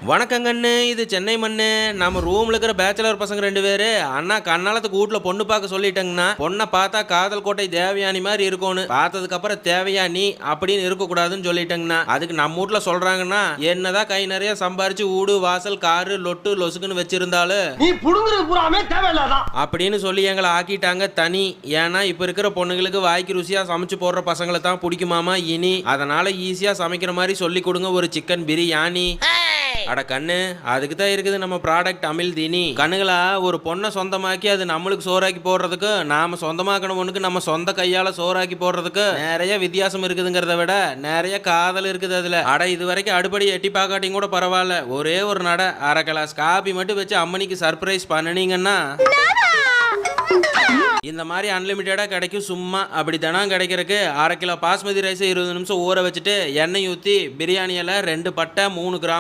வணக்கங்கண்ணு, இது சென்னை மண்ணு. நம்ம ரூம்ல இருக்கிற பேச்சுலர் பசங்க 2 பேரு அண்ணா கண்ணாலத்துக்கு வீட்ல பொண்ணு பார்க்க சொல்லிட்டேங்கண்ணா. பொண்ணை பார்த்தா காதல் கோட்டை தேவயானி மாதிரி இருக்கணும், பார்த்ததுக்கு அப்புறம் தேவயானி அப்படின்னு இருக்கக்கூடாதுன்னு சொல்லிட்டேங்கண்ணா. அதுக்கு நம்ம வீட்ல சொல்றாங்கன்னா, என்னதான் கை நிறைய சம்பாரிச்சு வீடு வாசல் காரு லொட்டு லொசுக்குன்னு வச்சிருந்தாலும் நீ புடுங்குறது பூராமே தேவையில்லாதான் அப்படின்னு சொல்லி எங்களை ஆக்கிட்டாங்க தனி. ஏன்னா இப்ப இருக்கிற பொண்ணுங்களுக்கு வாய்க்கு ருசியா சமைச்சு போடுற பசங்களை தான் பிடிக்குமாமா இனி. அதனால ஈஸியா சமைக்கிற மாதிரி சொல்லி கொடுங்க ஒரு சிக்கன் பிரியாணி. அட கண்ணு, அதுக்கு தான் இருக்குது நம்ம ப்ராடக்ட் அமில் தீனி. கண்ணுகளா, ஒரு பொண்ணை சொந்தமாக்கி அது நம்மளுக்கு சோறாக்கி போடுறதுக்கு, நாம சொந்தமாக்கணும்னுக்கு நம்ம சொந்த கையால சோறாக்கி போடுறதுக்கு நிறைய வித்தியாசம் இருக்குதுங்கிறத விட நிறைய காதல் இருக்குது அதுல. அட இது வரைக்கும் அடுப்படி எட்டி பார்க்காட்டியும் கூட பரவாயில்ல, ஒரே ஒரு நட அரை கிளாஸ் காபி மட்டும் வச்சு அம்மனிக்கு சர்ப்ரைஸ் பண்ணினீங்கன்னா இந்த மாதிரி அன்லிமிட்டடா கிடைக்கும். சும்மா அப்படி தினம் கிடைக்கிறதுக்கு அரை கிலோ பாஸ்மதி ரைஸ் 20 நிமிஷம் ஊற வச்சுட்டு எண்ணெய் ஊற்றி பிரியாணியில் 2 பட்டை 3 கிராம்பு